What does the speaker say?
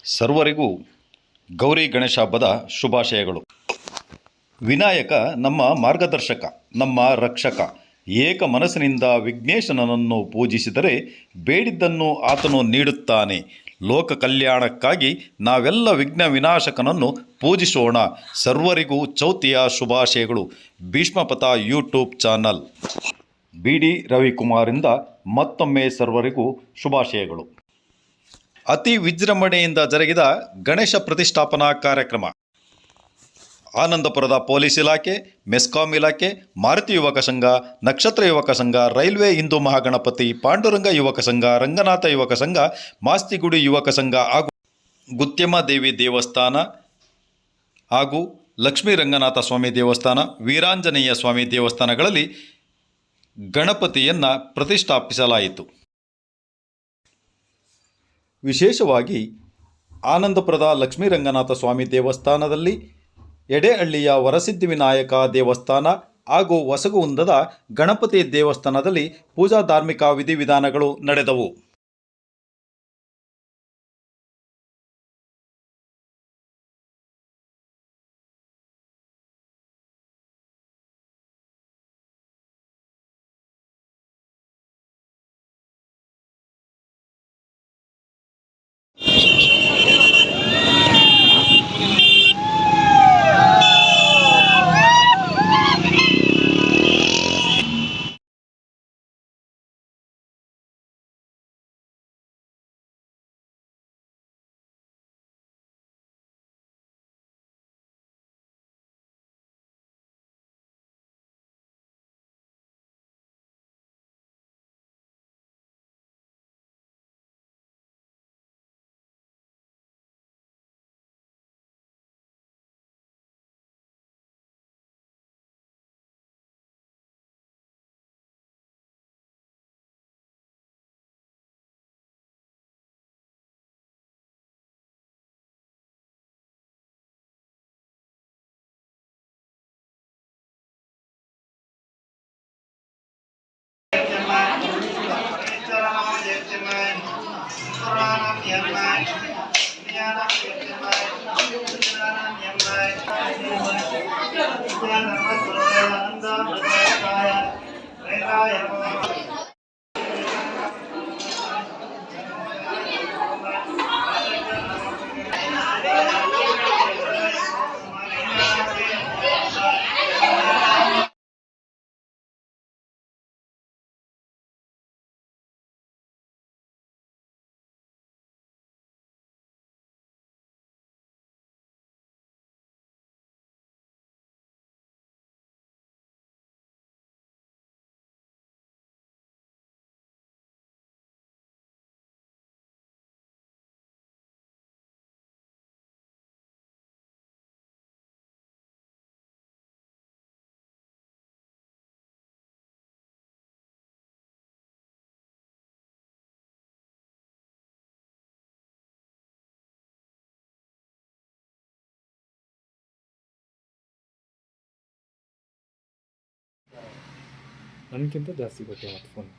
ಸರ್ವರಿಗೂ ಗೌರಿ ಗಣೇಶ ಹಬ್ಬದ ಶುಭಾಶಯಗಳು. ವಿನಾಯಕ ನಮ್ಮ ಮಾರ್ಗದರ್ಶಕ, ನಮ್ಮ ರಕ್ಷಕ. ಏಕ ಮನಸ್ಸಿನಿಂದ ವಿಘ್ನೇಶನನ್ನು ಪೂಜಿಸಿದರೆ ಬೇಡಿದ್ದನ್ನು ಆತನು ನೀಡುತ್ತಾನೆ. ಲೋಕ ಕಲ್ಯಾಣಕ್ಕಾಗಿ ನಾವೆಲ್ಲ ವಿಘ್ನ ವಿನಾಶಕನನ್ನು ಪೂಜಿಸೋಣ. ಸರ್ವರಿಗೂ ಚೌತಿಯ ಶುಭಾಶಯಗಳು. ಭೀಷ್ಮಪಥ ಯೂಟ್ಯೂಬ್ ಚಾನಲ್. BD ರವಿಕುಮಾರಿಂದ ಮತ್ತೊಮ್ಮೆ ಸರ್ವರಿಗೂ ಶುಭಾಶಯಗಳು. ಅತಿ ವಿಜೃಂಭಣೆಯಿಂದ ಜರುಗಿದ ಗಣೇಶ ಪ್ರತಿಷ್ಠಾಪನಾ ಕಾರ್ಯಕ್ರಮ ಆನಂದಪುರದ ಪೊಲೀಸ್ ಇಲಾಖೆ, ಮೆಸ್ಕಾಂ ಇಲಾಖೆ, ಮಾರುತಿ ಯುವಕ ಸಂಘ, ನಕ್ಷತ್ರ ಯುವಕ ಸಂಘ, ರೈಲ್ವೆ ಹಿಂದೂ ಮಹಾಗಣಪತಿ, ಪಾಂಡುರಂಗ ಯುವಕ ಸಂಘ, ರಂಗನಾಥ ಯುವಕ ಸಂಘ, ಮಾಸ್ತಿಗುಡಿ ಯುವಕ ಸಂಘ ಹಾಗೂ ಗುತ್ಯಮ್ಮ ದೇವಿ ದೇವಸ್ಥಾನ ಹಾಗೂ ಲಕ್ಷ್ಮೀ ರಂಗನಾಥ ಸ್ವಾಮಿ ದೇವಸ್ಥಾನ, ವೀರಾಂಜನೇಯ ಸ್ವಾಮಿ ದೇವಸ್ಥಾನಗಳಲ್ಲಿ ಗಣಪತಿಯನ್ನು ಪ್ರತಿಷ್ಠಾಪಿಸಲಾಯಿತು. ವಿಶೇಷವಾಗಿ ಆನಂದಪುರದ ಲಕ್ಷ್ಮೀ ರಂಗನಾಥ ಸ್ವಾಮಿ ದೇವಸ್ಥಾನದಲ್ಲಿ, ಎಡೆಹಳ್ಳಿಯ ವರಸಿದ್ಧಿವಿನಾಯಕ ದೇವಸ್ಥಾನ ಹಾಗೂ ಹೊಸಗುಂದದ ಗಣಪತಿ ದೇವಸ್ಥಾನದಲ್ಲಿ ಪೂಜಾ ಧಾರ್ಮಿಕ ವಿಧಿವಿಧಾನಗಳು ನಡೆದವು. ನನಗಿಂತ ಜಾಸ್ತಿ ಗೊತ್ತು ಫೋನ್.